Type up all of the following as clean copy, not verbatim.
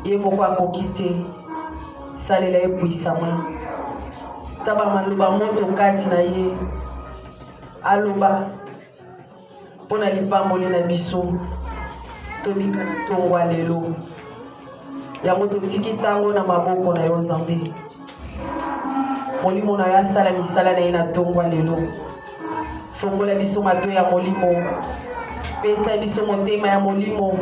Ye moko akoki te. Salela ye puissamment. Taba maloba moto kati na ye. Aloba. Pona lipamboli na biso. Tobika na tongwa lelo. Yango totiki tango na maboko na yo Nzambe. Molimo na yo asala misala na ye na tongwa lelo. Fongola biso mato ya molimo. Pesa biso motema ya molimo.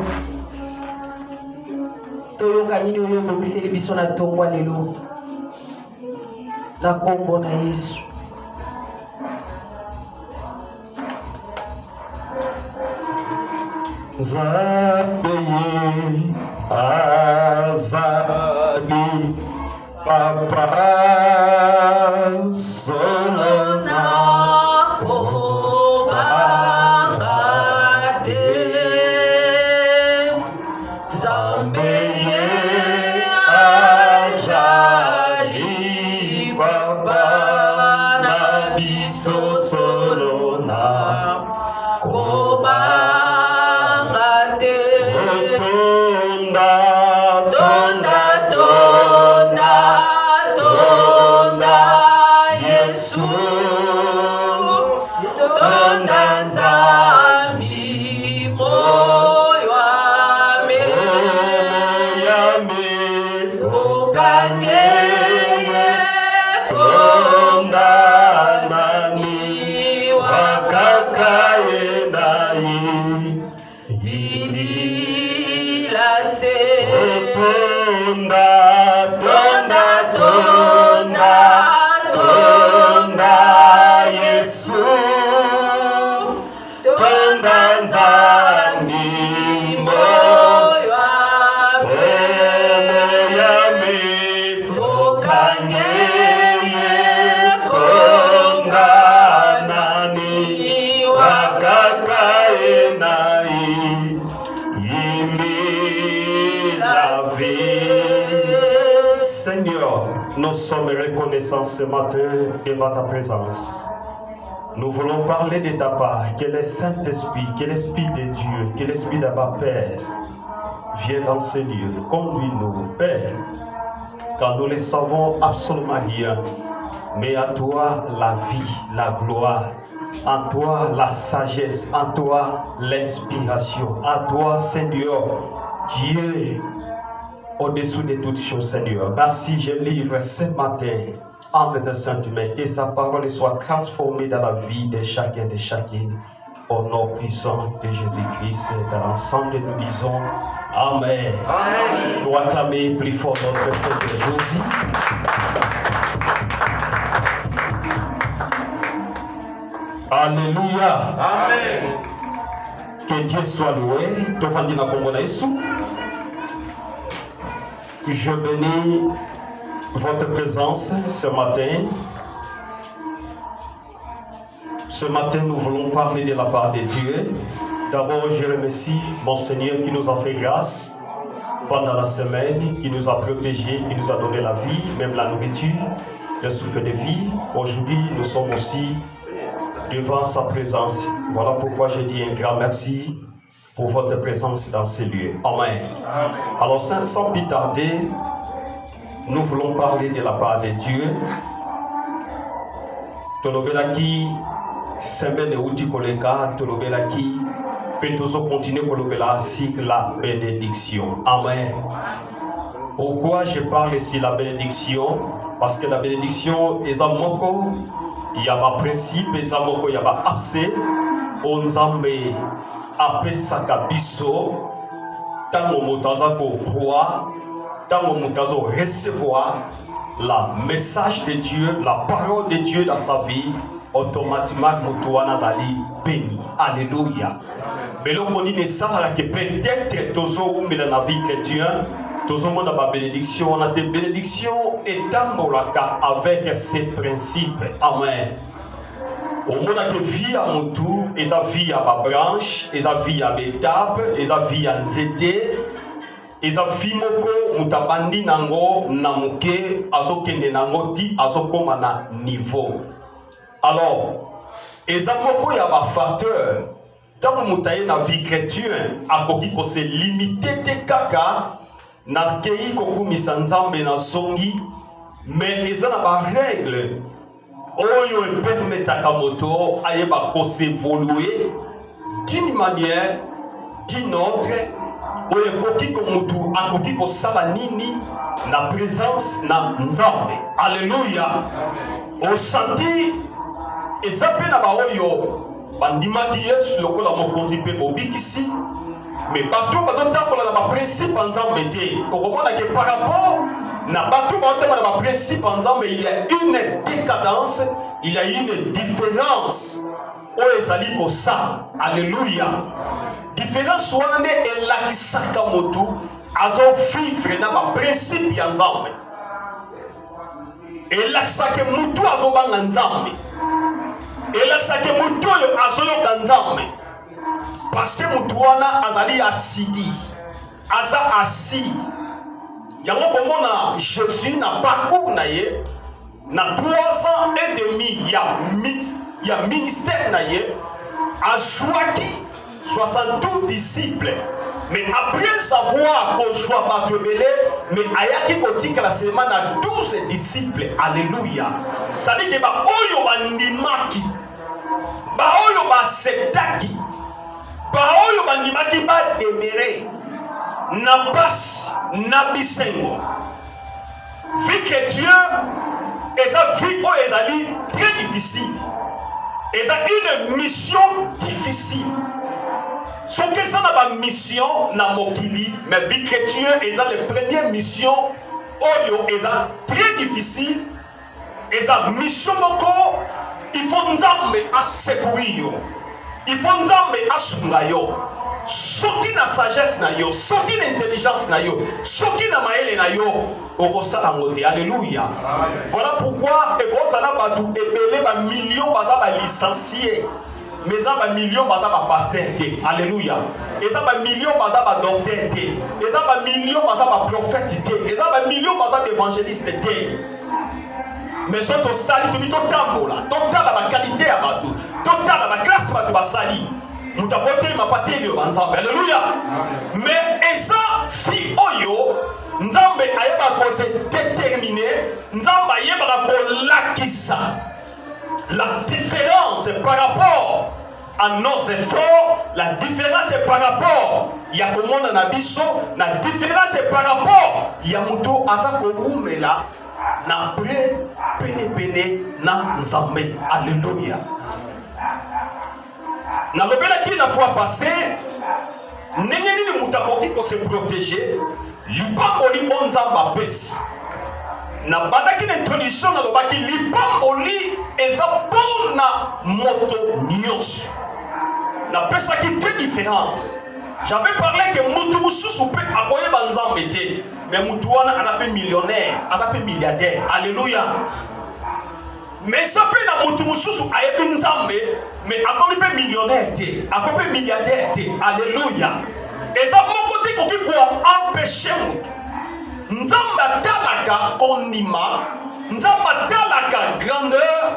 Toyoka nini oyo bokiseli biso na tongwa lelo. Na kombo na Yesu. Nzambe azali papa solona kobangate Nzambe azali papa na biso solona kobangate Nous sommes reconnaissants ce matin devant ta présence. Nous voulons parler de ta part, que le Saint-Esprit, que l'Esprit de Dieu, que l'Esprit d'Abba Père vienne dans ce lieu. Conduis-nous, Père, car nous ne savons absolument rien. Mais à toi la vie, la gloire, en toi la sagesse, en toi l'inspiration, à toi Seigneur, qui est au-dessous de toutes choses, Seigneur. Merci, je livre ce matin entre tes saintes mains, que sa parole soit transformée dans la vie de chacun de chacune. Au nom puissant de Jésus-Christ, dans l'ensemble, nous disons Amen. Amen. Nous acclamer plus fort notre Seigneur Jésus. Alléluia. Amen. Que Dieu soit loué. Je bénis votre présence ce matin. Ce matin, nous voulons parler de la part de Dieu. D'abord, je remercie mon Seigneur qui nous a fait grâce pendant la semaine, qui nous a protégés, qui nous a donné la vie, même la nourriture, le souffle de vie. Aujourd'hui, nous sommes aussi devant sa présence. Voilà pourquoi je dis un grand merci pour votre présence dans ces lieux. Amen. Amen. Alors, sans plus tarder, nous voulons parler de la part de Dieu. Tolobelaki, semaine outi koleka, tolobelaki, petozo continue kolobela sur la bénédiction. Amen. Pourquoi je parle ici de la bénédiction? Parce que la bénédiction est un moko, il y a un principe, il y a un moko, il y a un abcès, on s'en apesaka biso tango motaza ko croire tango motaza recevoir la message de Dieu, la parole de Dieu dans sa vie, automatiquement motoana zali béni. Alléluia. Mais là on dit ça que peut-être tozo umela na vie chrétienne tozo mona ba bénédiction, on a des bénédictions et tambolaka avec ces principes. Amen. Au monde que vie à mon tour, et sa vie à ma branche, et sa vie à mes tables, et sa vie à nzete, et sa vie moko mutabandi nango namuke azokende nango ti azokoma na niveau. Alors, et sa moko ya ba facteur, tant mutaye na vie chrétienne, akoki ko se limiter te kaka nakei kokumisa nzambe na songi mais eza na ba règle oyo epermetaka moto ayeba kosevolue d'une manière d'une autre oyo ekoki komutu akoki kosala nini na présence na nzambe. Alléluia. Osanti eza mpe na baoyo bandimaki Yesu lokola mokonzi mpe bobikisi mais bato bazotambola na baprincipe ya nzambe te. Okomona ke par rapport na bato bazotambola na baprincipe ya nzambe il y a une décadence, il y a une différence oyo ezali kosala. Alléluia. Différence wana nde elakisaka motu azovivre na baprincipe ya nzambe, elakisaka motu azobanga nzambe, elakisaka motu oyo azoyoka nzambe, parce que motu wana azali asidi, aza asi. Yango komona Jésus na parcours na ye na 3 ans et demi ya ministère na ye azwaki 72 disciples, mais après savoir qu'on soit batebele, mais ayaki kotika la semaine à 12 disciples. Alléluia. Ça dit que ba oyo bandimaki, ba oyo ba septaki, ba oyo bandimaki ba demere na bas na bisengo. Vie chrétienne eza vie oyo ezali très difficile. Eza une mission difficile. Ce que ça n'a pas mission na mokili, mais vie chrétienne est la première mission oyo est très difficile. Et la mission moko, il faut nzambe à secourir, il faut nzambe à sunga yo. Soki na sagesse na yo, soki na intelligence na yo, soki na maele na yo, okosala ngote. Alléluia. Voilà pourquoi ekozala batu ebele ba millions baza ba licenciés. Mais ça va millions baza ba pasteur te. Alléluia. Et ça va millions baza ba docteur te. Et ça va millions baza ba prophète te. Et ça va millions baza évangéliste te. Mais ça to sali to bito tambola. Totala ba qualité ya batu. Totala ba classe batu ba sali. Muta kote ma pateli yo banzambe. Alléluia. Mais ça si oyo nzambe ayeba ko se déterminer, nzambe ayeba ko lakisa. La différence par rapport à nos efforts, la différence est par rapport ya komona na biso, la différence est par rapport ya muto asa koumela na pre pene na nzambe. Alléluia. Na lobela ki na fois passé ndenge nini muta koki ko se protéger lipamboli onzamba pesi. Na badaki na introduction na lobaki lipamboli eza pona moto nyonso. Na pesa qui très différence. J'avais parlé que mutu mususu pe akoye banzambe te, mais mutu wana azape millionnaire, azape milliardaire. Alléluia. Mais ça peut na mutu mususu ayebi nzambe, mais akomi pe millionnaire te, akomi pe milliardaire te. Alléluia. Et ça mon côté koki pour empêcher mutu. Nzamba talaka konima, nzamba talaka grandeur,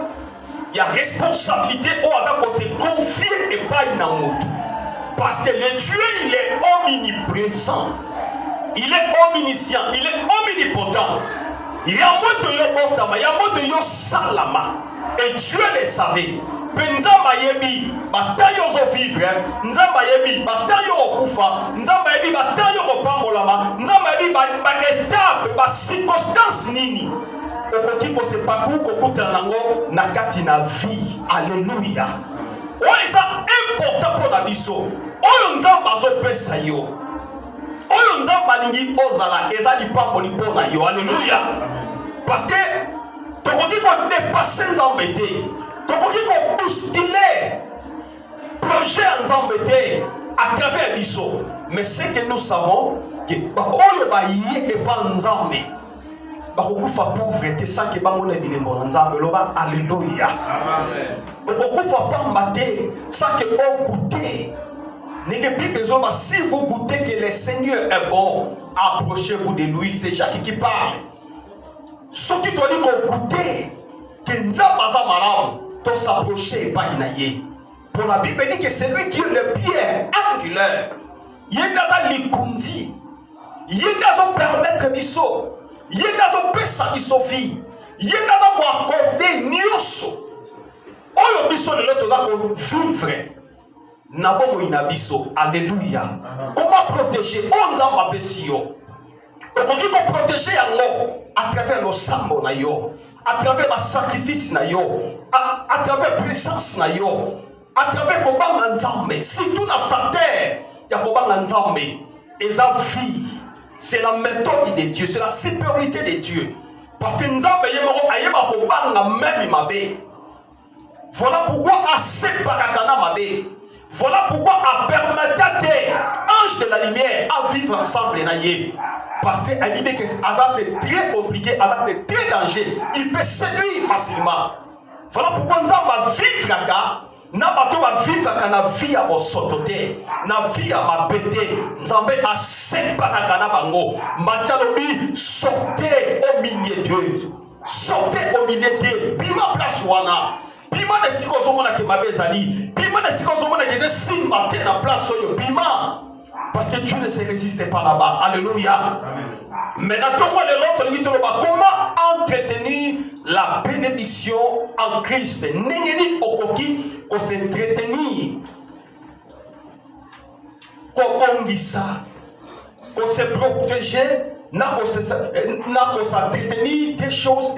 il y a responsabilité au hasard qu'on se confie et pas une amour. Parce que le Dieu, il est omniprésent, il est omniscient, il est omnipotent. Il y a un mot de yo, il y a un mot de yo salama. Et Dieu le savait. Nzamba yebi batayo zo vivre, nzamba yebi batayo okufa, nzamba yebi batayo opambolama, nzamba yebi ba étape, ba circonstance nini. Okoki ko se parcours kokutana nango na kati na vie. Alléluia. Oyo eza important pour la biso. Oyo nzamba azopesa yo. Oyo nzamba alingi ozala eza lipamboli mpona yo. Alléluia. Parce que tokoki ko dépasser nzambe te. Tokoki ko bousculer projet nzambe te à travers biso. Mais ce que nous savons que oyo ba yé et pas nzambe. Bakokufa pauvreté sans que bamona bilembo nzambe loba. Alléluia. Amen. Bakokufa pamba te sans que on goûte. N'ayez plus besoin, si vous goûtez que le Seigneur est bon, approchez-vous de lui. C'est Jacques qui parle. Ce qui doit dire qu'on goûte que nzamba za malamu, to s'approcher pas inaye. Pour la Bible dit que c'est lui qui est le pierre angulaire. Yendaza likundi. Yendazo permettre biso. Yendazo pesa biso vie. Yendazo ko accorder nyoso. Oyo biso le loto za ko vivre. Na bomo ina biso. Alléluia. Comment protéger onzamba pesio? Okoki ko protéger yango à travers le sambo na yo, à travers le sacrifice na yo, à travers la présence na yo, à travers kobanga nzambe, surtout na facteur ya kobanga nzambe. Eza vie, c'est la méthode de Dieu, c'est la supériorité de Dieu. Parce que nzambe yemoko ayeba kobanga même mabe. Voilà pourquoi assez bakakana mabe. Voilà pourquoi a permettre à tes anges de la lumière à vivre ensemble na ye. Parce que Azat c'est très compliqué, Azat c'est très dangereux. Il peut séduire facilement. Voilà pourquoi nous allons vivre là. Na bato va vivre kana vie à osotote, na vie à ma pété. Nous allons à séparer kana bango. Matialobi sortez au milieu d'eux. Sortez au milieu d'eux. Bima place wana. Bima de sikozomona ke mabezali. Bima de sikozomona ke simba te na place oyo. Bima. Parce que Dieu ne se résiste pas là-bas. Alléluia. Maintenant, comment entretenir la bénédiction en Christ? N'engeni okoki ko s'entretenir, ko ongisa, ko se protéger, na ko s'entretenir des choses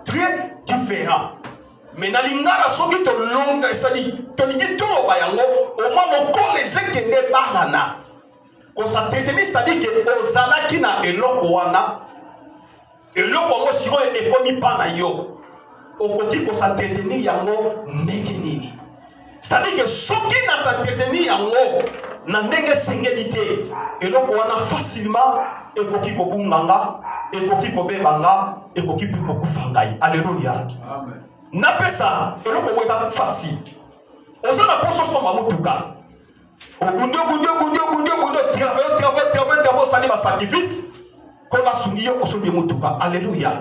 très différentes. Mais na lingala soki to longa sali to lingi to bayango au moins le corps les ekende banana. Qu'on s'entretenir, c'est-à-dire que ozalaki na eloko wana, eloko ngo siro ekomi pa na yo, okoki ko s'entretenir yango ndenge nini. C'est-à-dire que soki na s'entretenir yango na ndenge sengeli te, eloko wana facilement ekoki ko bunganga, ekoki ko bebanga, ekoki pi ko kufangai. Alléluia. Amen. Na pesa eloko mo eza facile. Ozana poso so mamutuka. Travail, sali ma sacrifice. Qu'on a soumis au son de Mutuka. Alléluia.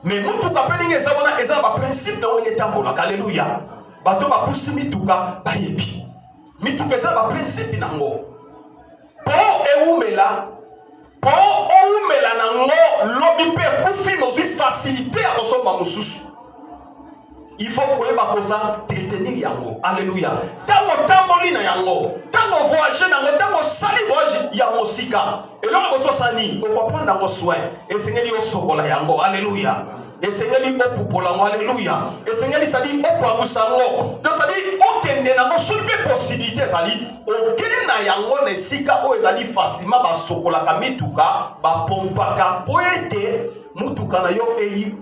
Mais Mutuka peninge sabona eza ba principe na onye tambola. Alléluia. Bato ba pusi mituka ba yebi. Mituka eza ba principe nango. Po eumela. Po eumela nango lobi pe kufi mozu facilité à resomba mususu. Il faut que vous entretenir yango. Alléluia. Tango tamboli na yango. Tango voyager na yango. Tango sali voyage yango sika. Et là on sani. On va prendre yango soin. Et Seigneur yo sokola yango. Alléluia. Et Seigneur li opopola yango. Alléluia. Et Seigneur li sali opoamusango. Donc ça dit okende nango sulpe possibilité sali. Okende na yango na sika o ezali facilement ba sokola ka mituka ba pompaka poete mutuka na yo et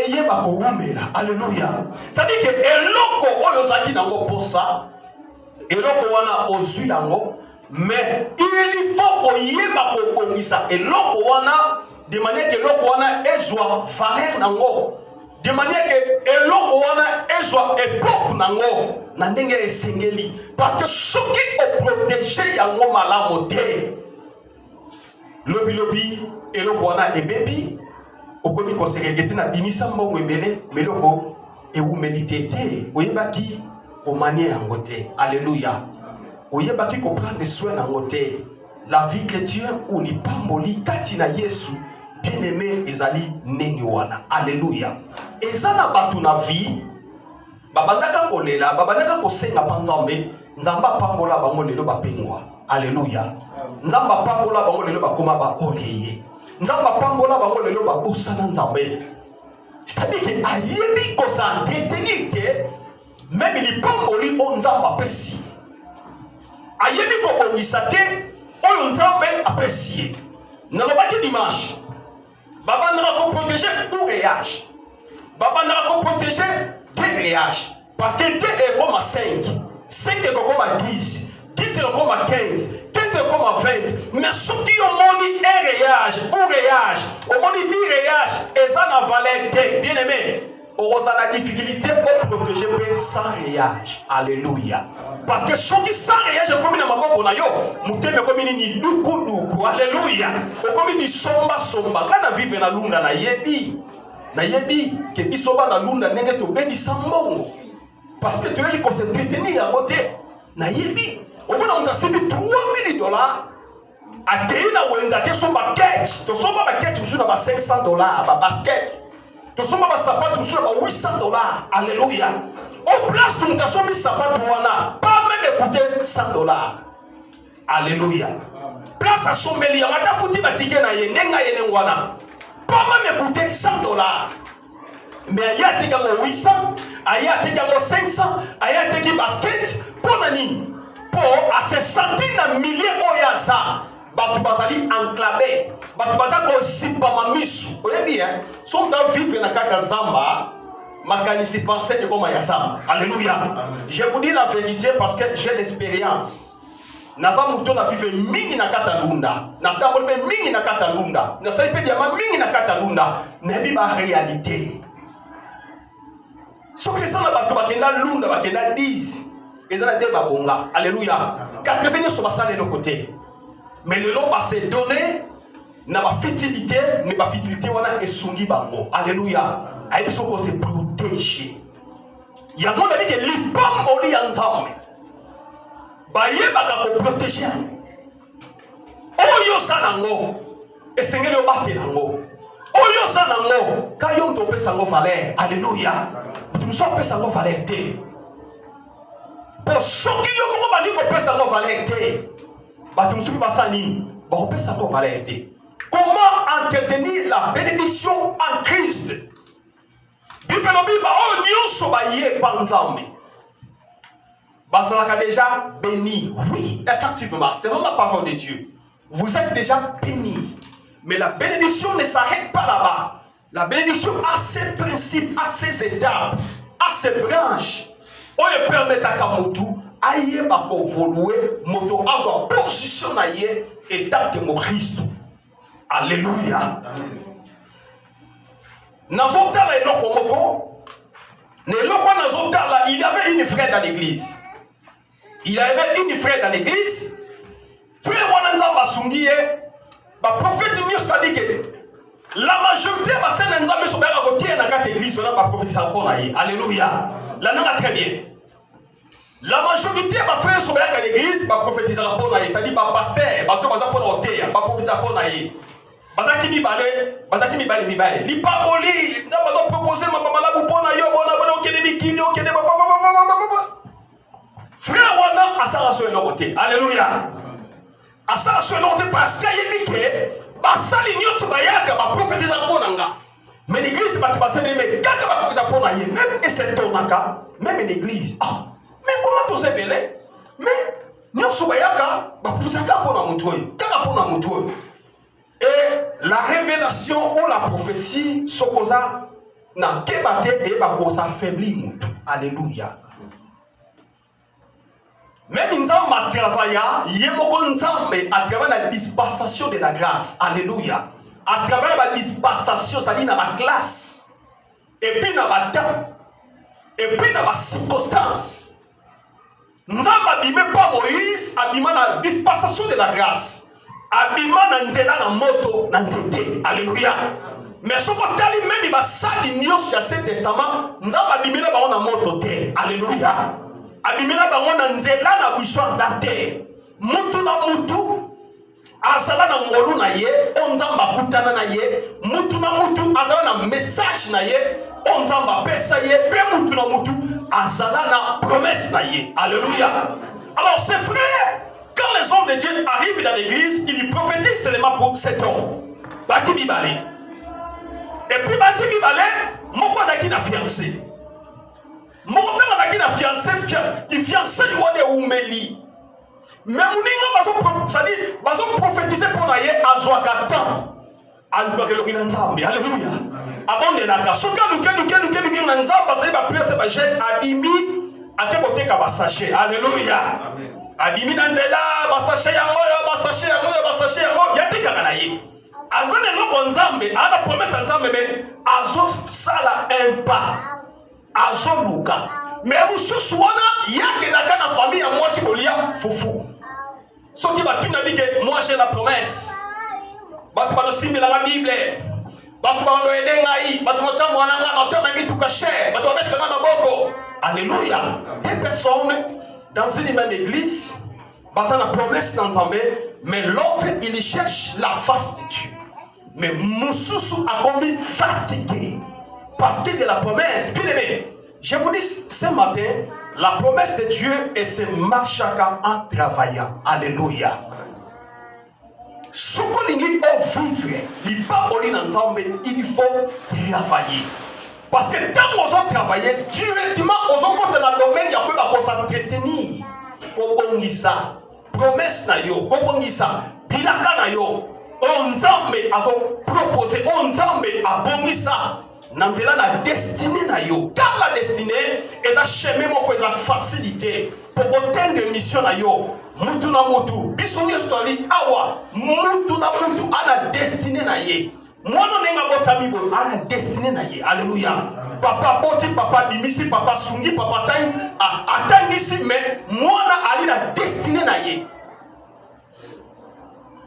yeba ko umela. Alléluia. Ça dit que eloko oyo zaki nango posa eloko wana ozui yango mais il faut ko yeba ko bongisa eloko wana de manière que eloko wana ezwa valeur nango, de manière que eloko wana ezwa époque nango na ndenge esengeli, parce que soki o protéger yango malamu te lobi eloko wana ebebi okomi ko seregeti na bimisa mbongo ebele meloko eumeli te oyebaki ko manie yango te. Alléluia. Oyebaki ko prendre soin yango te. La vie chrétienne ou ni pamboli kati na Yesu bien-aimé ezali ndenge wana. Alléluia. Ezana batu na vie babandaka kolela babandaka kosenga pa Nzambe, Nzamba pambola bango lelo bapengwa. Alléluia. Nzamba pambola bango lelo bakoma ba oyeye. Nzamba pambola bango lelo babosana Nzambe. C'est-à-dire que ayebi ko s'entretenir te même li pamboli o Nzamba pesi. Ayebi ko bongisa te o Nzambe apesi. Nalobaki dimanche. Baba n'a ko protéger ou réage. Baba n'a ko protéger de réage. Parce que 2 est comme à 5. 5 est comme à 10. 10 est comme à 15. 15 est comme à 20. Mais ceux qui ont moni un réage, ou réage, au moni bi réage, et ça n'a valeur de bien aimé. On a la difficulté pour protéger sans réage. Alléluia. Parce que ceux qui sans réage, comme une maman qu'on a yo, mouté me comme ni duku duku. Alléluia. Comme ni somba somba. Quand on vit na lunda na yebi que bisoba na lunda nenge to bedi sambongo. Parce que tu es qu'on se détenir à côté na yebi. Au bout on a sebi $3 000. Ateina wenza ke so basket. To so basket musu na ba $500 ba basket. To so ba sapato musu na ba $800. Alléluia. Au place tu t'as mis sapato wana, pas même écouter $100. Alléluia. Place à sommelier, on a foutu batike na ye nenga ye nengwana. Pas même écouter $100. Mais il y a des gens 800, il y a des gens 500, il y a des gens basket pour nani. Pour à se sentir dans milliers oyaza. Batu bazali enclavé. Batu bazali ko sipa mamisu. Vous voyez bien, sont dans vivre na kaka zamba. Makanisi pensait de comment il y a ça. Alléluia. Je vous dis la vérité parce que j'ai l'expérience. Naza muto na vive mingi na katalunda. Na tambolbe mingi na katalunda. Na saipe diama mingi na katalunda. Nebi ba réalité. Ce que ça na bato bakenda lunda bakenda 10. Ezala de babonga. Alléluia. 80 sur basale de côté. Mais le lot va se donner na ba fitilité, mais ba fitilité wana esungi bango. Alléluia. Aïe so ko se protéger. Ya mon ami que libambo li yanzame. Baye baka ko protéger. Oyo sanango. Esengeli obate nango. Oyo sanango. Kayo to pesa ngo valeur. Alléluia. Tu so pesa ngo valeur te. Pour soki yo mo bali ko pesa ngo valeur te. Ba tu musuki basani. Ba ko pesa ngo valeur te. Comment entretenir la bénédiction en Christ? Bible Bible oh nyonso ba ye banzambe. Basalaka déjà béni. Oui, effectivement, c'est dans la parole de Dieu. Vous êtes déjà bénis. Mais la bénédiction ne s'arrête pas là-bas. La bénédiction a ses principes, a ses étapes, a ses branches. On le permet à Kamotu, aïe bako voloué, moto azo position aïe, étape de mon Christ. Alléluia. Nazotala et lokomoko. Il y avait une frère dans l'église. Il y avait une frère dans l'église. Frère Wananzamba Sungiye, le prophète Dieu dit que la majorité de ces Nzambe sont à côté de la église, on a pas prophétisé encore. Alléluia. Là, on a très bien. La majorité de mes frères sont à l'église, pas prophétiser encore. C'est-à-dire, pas pasteur, pas tout le monde pas prophétiser encore. Bazaki mi bale. Li pa moli, na ba do proposer ma babala bu pona yo bona okene bikini okene ba. Frère wana asala so eno côté. Alléluia. Asala so eno côté parce que yebike basali nyoso bayaka ba prophétiser ponanga. Mais l'église ba tibasene mais kaka ba prophétiser pona ye même et c'est tonaka, même l'église. Ah, mais comment tu sais belé? Mais nyoso bayaka ba prophétiser pona mutoyo. Kaka pona mutoyo. Et la révélation ou la prophétie s'opposa na kebate et va s'affaiblir. Alléluia. Même Nzambe a travaillé, à travers la dispensation de la grâce. Alléluia. À travers la dispensation, c'est-à-dire dans la classe. Et puis dans la temps. Et puis dans la circonstance. Nzambe a dit pas Moïse, a dit la dispensation de la grâce. Abima na nzela na moto na nzete. Alléluia. Mais ce que tali même ba sali nyos ya Ancien Testament, nzamba abimela ba na moto te. Alléluia. Abimela ba na nzela na bishwa date. Mutu na mutu azala na ngolu na ye, onzamba kutana na ye, mutu na mutu azala na message na ye, onzamba pesa ye, pe mutu na mutu azala na promesse na ye. Alléluia. Alors ces frères, quand les hommes de Dieu arrivent dans l'église, ils prophétisent seulement pour cet homme. Baki Bibale. Et puis Baki Bibale, mon père n'a fiancé. Mon père n'a fiancé, qui fiancé ou Oumeli. Mais mon niveau va prophétiser pour l'aïe à Joakatan. Alléluia. Avant de la casse, alléluia. Abimi nanzela basashe yango yatika na ye azane loko nzambe ana promesse nzambe me azo sala un pas azo luka mais mususu wana yake na kana famille ya mwasi kolia fufu soki batina bike moi j'ai la promesse batu bano simbela la Bible batu bano edengai batu motambo wana otama bitu caché batu mettre na maboko. Alléluia. Des personnes dans une même église, basant la promesse d'Nzambe, Mais l'autre, il cherche la face de Dieu. Mais Moussoussou a commis fatigué. Parce qu'il y a la promesse. Bien aimé, je vous dis ce matin, la promesse de Dieu est ce marchaka en travaillant. Alléluia. Ce qu'on dit au vivre, il faut travailler. Parce que tant qu'on travaille, directement, on se dans le domaine, il y a peu de choses à entretenir. Kobongisa, promesse na yo, kobongisa, pilaka na yo, onzambe a proposé, onzambe a bongisa, nanzela la destinée na yo. Car la destinée est la chemin mo la facilité pour atteindre mission na yo. Mutu na mutu, bisonye story awa, mutu na mutu a la destinée na ye. Mwana nenga bota bibo a la destinée na ye. Alléluia. Papa boti, papa bimisi, papa sungi, papa taï, atteindre ici, mais mwana ali la destinée na ye.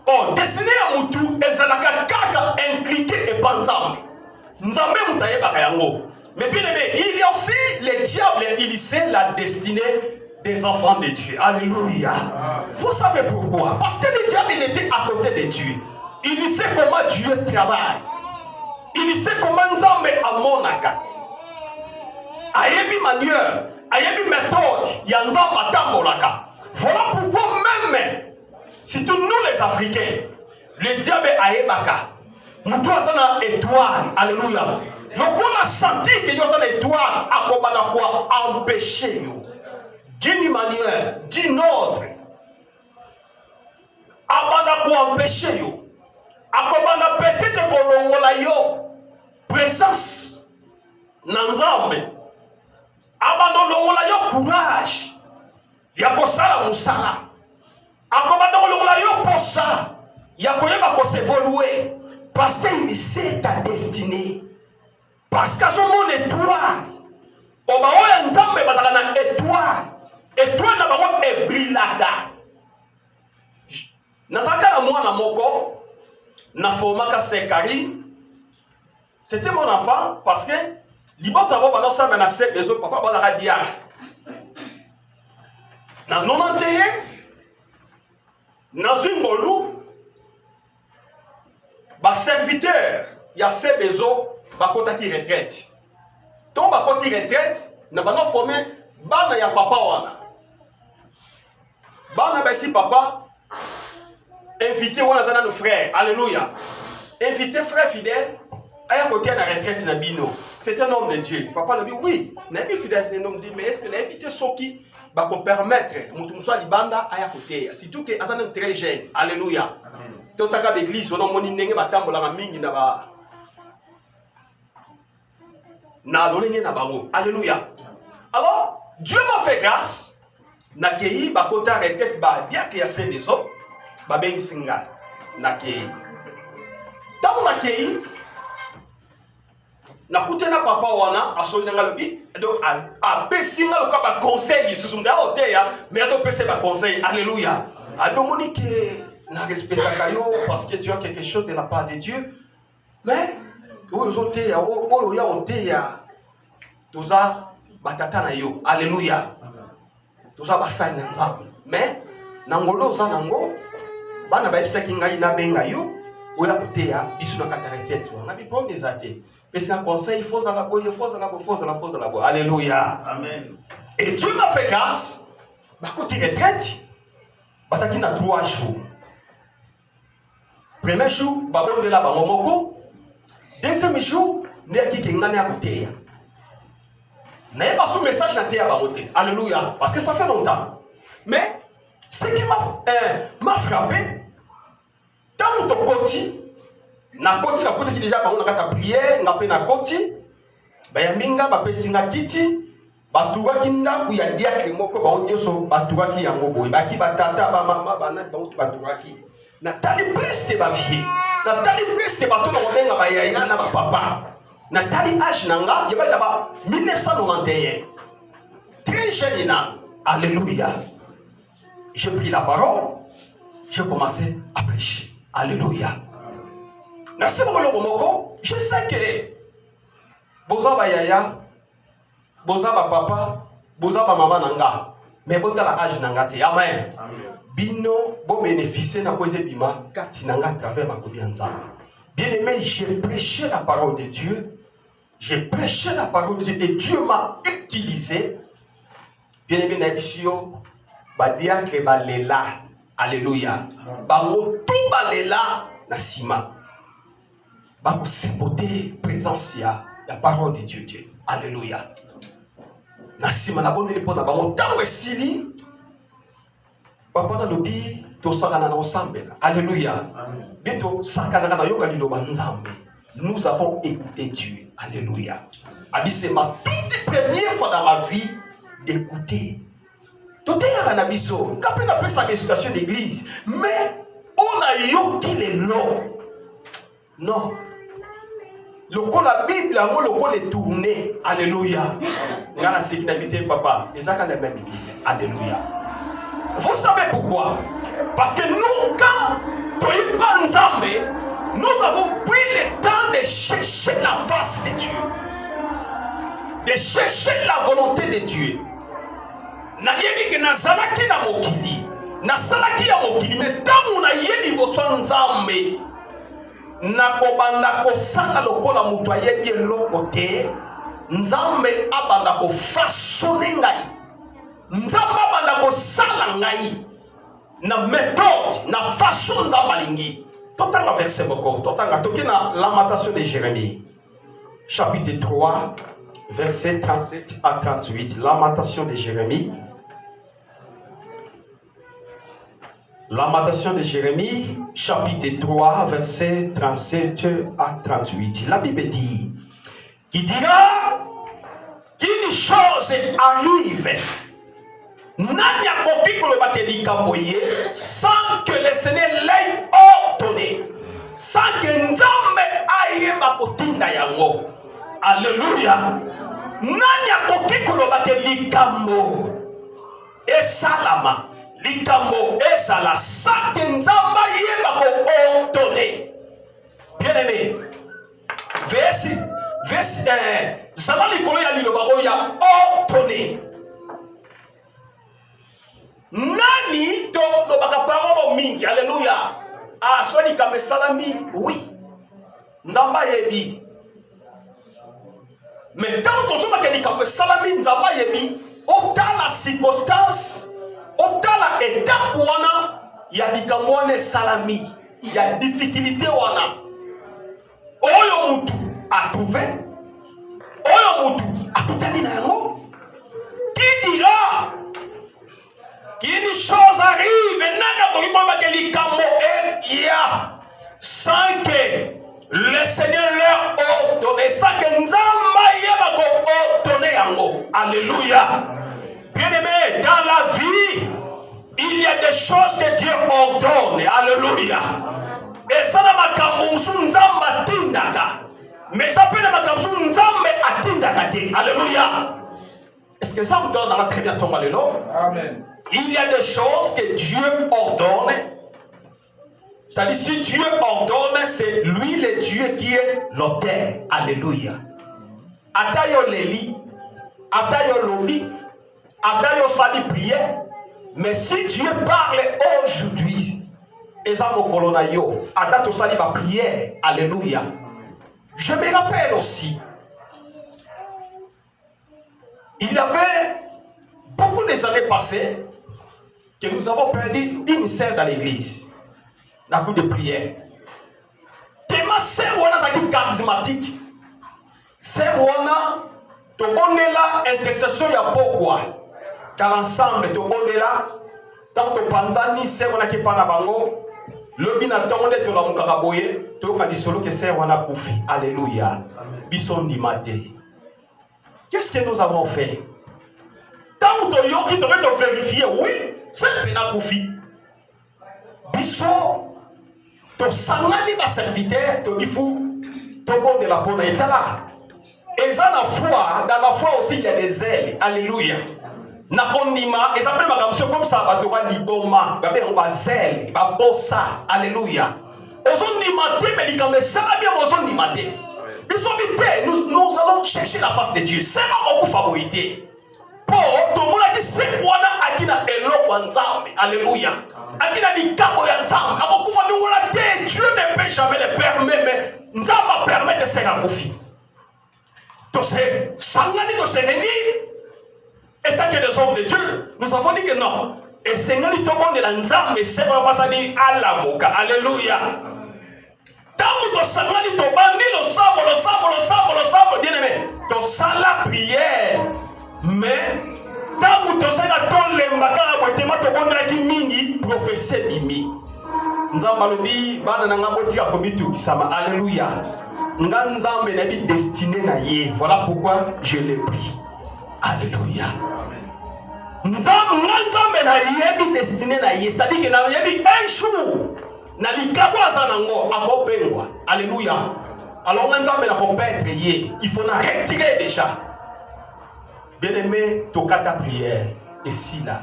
Oh, destinée à mutu, ezalaka kaka impliqué et panzambe. Nzambe mutaye bakayango. Mais bien aimé, il y a aussi le diable, il sait la destinée des enfants de Dieu. Alléluia. Vous savez pourquoi? Parce que le diable, il était à côté de Dieu. Il sait comment Dieu travaille. Il sait comment Nzambe a monaka. Ayebi manière, ayebi méthode, ya Nzambe atambolaka. Voilà pourquoi même, surtout nous les Africains, le diable ayebaka. Nous avons une étoile. Alléluia. Donc on a senti que nous avons une étoile à quoi empêcher nous. D'une manière, d'une autre. À quoi empêcher nous. À quoi peut-être qu'on a yo présence. Nanzambe. À yo courage. Yako sala musala. À quoi yo posa. Yako yeba s'évoluer. Parce qu'il sait ta destinée. Parce qu'à son monde étoile. Oba oya nzambe bazala na étoile. Étoile na bango ebrilaka. Nazaka na mwana moko na formaka sekari. C'était mon enfant parce que libota bo bana sa na sek des autres papa bazaka dia. Na 91 na zingolu ba serviteur ya sebezo bakota ki retraite. Donc bakota ki retraite na bana formé bana ya papa wana. Bana ba si papa invité wana zana nos frères. Alléluia. Invité frère fidèle aya côté na retraite na bino. C'est un homme de Dieu. Papa l'a dit oui, na bi fidèle c'est un homme de Dieu mais est-ce que l'invité soki ba ko permettre mutu muswa libanda aya côté. Surtout que azana très jeune. Alléluia. Totaka l'église on a moni ndenge batambola mingi na ba na lolenge na bango. Alléluia. Alors Dieu m'a fait grâce na kei ba kota retraite ba dia que ya se maison ba bengi singa na kei. Tant na kei na kutena papa wana asolinga lobi donc a pesinga lo ka ba conseil susunda oteya mais to pese ba conseil. Alléluia. A domoni que na respectaka yo parce que tu as quelque chose de la part de Dieu. Mais ozoteya oyo ya oteya toza batata na yo. Alléluia. Toza basani na Nzambe. Mais nangolo za nango bana ba bisaki ngai na benga yo oya koteya biso na kata requête. Na bi prendre des athées. Parce qu'un conseil il faut ça la boye, il faut ça la boye. Alléluia. Amen. Et Dieu m'a fait grâce. Ba côté retraite parce qu'il a 3 jours. Premier jour, babon de la bamomoko. Deuxième jour, n'est qui ngane à côté. N'est pas sous message à terre bamoté. Alléluia. Parce que ça fait longtemps. Mais ce qui m'a frappé, dans ton côté, na côté qui déjà on a ta prière, na pe na côté, ba ya minga ba pesinga kiti, ba tuwa kinda ku ya diacre moko ba onyoso ba tuwa ki yango boy. Ba ki ba tata ba mama ba na ba tuwa ki. Na tali presque ba vie. Na tali presque ba to no benga ba ya ina na ba papa. Na tali âge nanga, yeba daba 1991. Très jeune ina. Alléluia. J'ai pris la parole, j'ai commencé à prêcher. Alléluia. Merci beaucoup. Je sais que boza ba yaya, boza ba papa, boza ba maman nanga. Mais bon, t'as la âge nangati. Amen. Bino, bon bénéficier na cause bima, kati nanga à travers ma kobianza. Bien aimé, j'ai prêché la parole de Dieu. J'ai prêché la parole de Dieu et Dieu m'a utilisé. Bien aimé, Nabisio, Badiakre Balela. Alléluia. Bango tout balela na sima. Bango sipote présence ya la parole de Dieu. Alléluia. Na sima na bonne pour na bango tango esili. Papa na lobi to sakana na ensemble. Alléluia. Bientôt sakana na yoga liloba nzambe. Nous avons écouté Dieu. Alléluia. Abi c'est ma toute première fois dans ma vie d'écouter. Tout est à Nabiso. Quand on appelle ça des situations d'église, mais on a yoki les lots. Non. Le coup la Bible, le coup les tourner. Alléluia. Regarde la sécurité, papa. Et ça, quand les mêmes Bible. Alléluia. Vous savez pourquoi? Parce que nous, quand nous avons pris le temps de chercher la face de Dieu, de chercher la volonté de Dieu. Na yebi ke na zalaki na mokili, na salaki ya mokili, mais tant na yebi boso nzambe, na kobanda ko sala lokola mutu ayebi eloko te, nzambe abanda ko façonner ngai. Nzambe abanda ko sala ngai na méthode, na façon nzambalingi. Totanga verset boko, totanga toki na Lamentation de Jérémie, chapitre 3, verset 37 à 38. Lamentation de Jérémie. Lamentation de Jérémie, chapitre 3, verset 37 à 38. La Bible dit, il dira qu'une chose arrive. Nani akoki koloba te likamboye sans que le Seigneur l'ait ordonné, sans que nzambe ayeba kotinda yango. Alléluia. Nani akoki koloba te likambo esalama, likambo esala sans que nzambe ayeba ko ordonné. Bien aimé, verset zala likolo ya liloba oya ordonné. Nani to lobaka parole mingi. Alléluia. Ah, swani kame salami, oui. Nzamba yebi. Mais quand on se dit kame salami nzamba yebi, autant la circonstance, autant la étape wana, ya likamwane salami, ya difficulté wana. Oyo mutu a trouvé, oyo mutu a kutani na yango. Qui dira qu'une chose arrive, sans que le Seigneur leur ordonne, sans que Nzamba ordonne yango. Alléluia. Bien-aimé, dans la vie, il y a des choses que Dieu ordonne. Alléluia. Et ça n'a pas comme Nzamba tindaka. Mais ça peut pas comme Nzamba atindaka. Alléluia. Est-ce que ça vous donne dans la très bien tombe? Alléluia. Amen. Il y a des choses que Dieu ordonne. C'est-à-dire, si Dieu ordonne, c'est lui le Dieu qui est l'auteur. Alléluia. Atayo leli, atayo lobi, atayo sali prière. Mais si Dieu parle aujourd'hui, ezamo kolonayo, atato sali ba prière. Alléluia. Je me rappelle aussi, il y avait beaucoup des années passées que nous avons perdu une sœur dans l'église, dans le coup de prière. Et ma sœur, on a charismatique. Sœur, on a la intercession, il y a pourquoi. Car ensemble, on est là, tant que Panzani, sœur, on a qui parle à Bango, le binaton, on est là, on a boyé, tout le solo que sœur, on a koufi. Alléluia. Bison di maté. Qu'est-ce que nous avons fait? Tant que tu devrais te vérifier, oui, c'est un koufi. Bison, ton sangani va serviteur, ton bifou, ton bon de la bonne état là. Et ça, dans la foi aussi, il y a des ailes. Alléluia. Nakondima, et ça peut être comme ça, va devoir liboma, on va zèle, il va bossa. Alléluia. Mais nous allons chercher la face de Dieu. C'est ma favorité. Pour tout le monde qui se wana akina eloko nzambe. Alléluia. Akina likambo ya nzambe. Akokufa ndongola te. Dieu ne peut jamais le permettre, mais nzamba permet de se rakofi. To se sangani to se réunir. Étant que les hommes de Dieu, nous avons dit que non. Et Seigneur, tout le monde est là, mais c'est pas face à dire Alamoka. Alléluia. Tant que tu sangani to bandi le sable, bien aimé. Tu sens la prière, mais tant que tu sens la ton lembaka la boîte, tu connais la mingi prophétie bimi. Nzambalobi bana na ngaboti ya komitu kisama. Alléluia. Nganzambe na bi destiné na ye. Voilà pourquoi je l'ai pris. Alléluia. Nzambe na yebi destiné na ye. C'est-à-dire que na yebi un jour na likabwa zanango akopengwa. Alléluia. Alors nzambe na kopêtre ye. Il faut na retirer déjà. Bien-aimé, tokata prière. Et si là.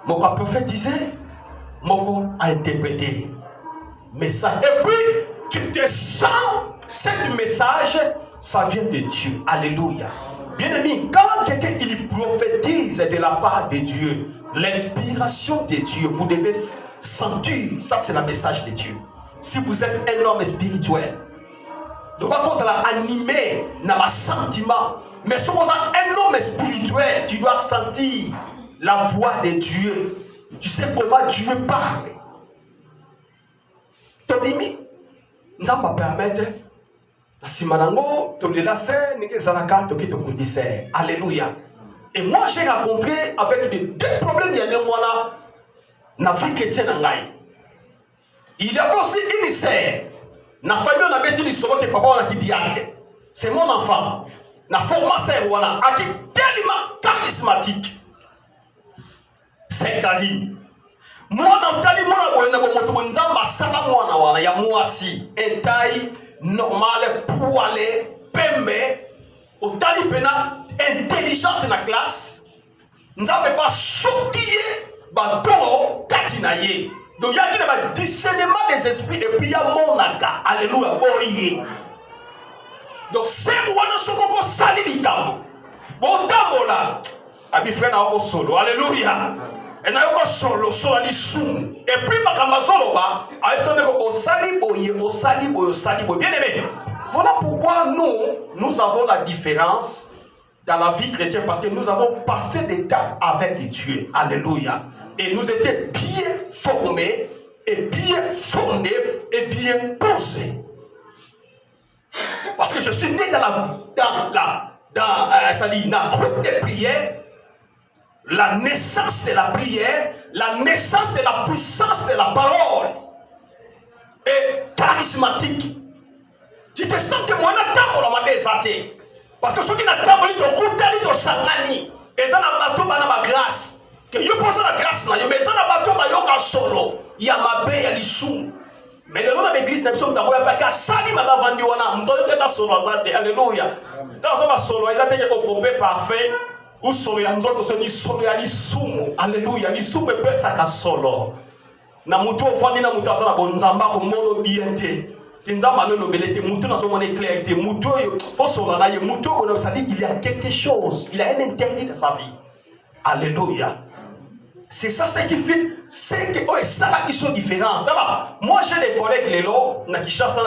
Moko a prophétisé, Moko a interprété. Message. Et puis, tu te sens, ce message, ça vient de Dieu. Alléluia. Bien-aimé, quand quelqu'un il prophétise de la part de Dieu, l'inspiration de Dieu, vous devez sentir, ça c'est le message de Dieu. Si vous êtes un homme spirituel, donc ça l'a animé dans un sentiment. Mais si vous êtes un homme spirituel, tu dois sentir la voix de Dieu. Tu sais comment Dieu parle. Tobimi, nous allons permettre. Alléluia. Et moi j'ai rencontré avec deux problèmes. Il y a dans vie chrétienne. Il y avait aussi une sœur. Na famille on avait dit que papa on a dit diacre. C'est mon enfant. Na formation wana aki tellement charismatique. C'est Kali. Moi na tali mona boyena bo moto nzamba sala mwana wana ya mwasi entaille normal poilé pembe otali pena intelligente na classe nzambe pas choquer bato katina ye. Donc il y a un discernement des esprits et puis il y a mon naka. Alléluia. Boye. Donc c'est moi dans ce qu'on sali likambo. Bon tambo là. Abi frère na solo. Alléluia. Et na yoko solo ali sum. Et puis makamba solo ba, ay sonne ko sali boye, o sali boye. Bien aimé. Voilà pourquoi nous avons la différence dans la vie chrétienne parce que nous avons passé des temps avec Dieu. Alléluia. Et nous étions bien formés, et bien fondés, et bien posés. Parce que je suis né dans la groupe de prière, la naissance de la prière, la naissance de la puissance de la parole, et charismatique. Tu te sens que moi, je suis désaté. Parce que ceux qui n'ont pas de et ça n'a pas de grâce. Que yo pose la grâce là, mais ça n'a pas tout mayoka solo. Il y a ma paix, il y a l'issou. Mais le nom de l'église n'est pas parce que sali m'a vendu wana, m'toyo que ta solo zate. Alléluia. Dans ça va solo, il a été complet parfait. Ou solo ya nzoto so ni solo ya l'issou. Alléluia, l'issou me peut ça ka solo. Na mutu ofandi na mutu asana bonzamba ko mono biente. Kinzamba no belete mutu na so mona clarté. Mutu yo faut solo na ye mutu on ça dit il y a quelque chose, il a un intérêt dans sa vie. Alléluia. C'est ça ce qui fait, c'est que ça là qui sont différents. Moi j'ai des collègues les lots, na qui chassent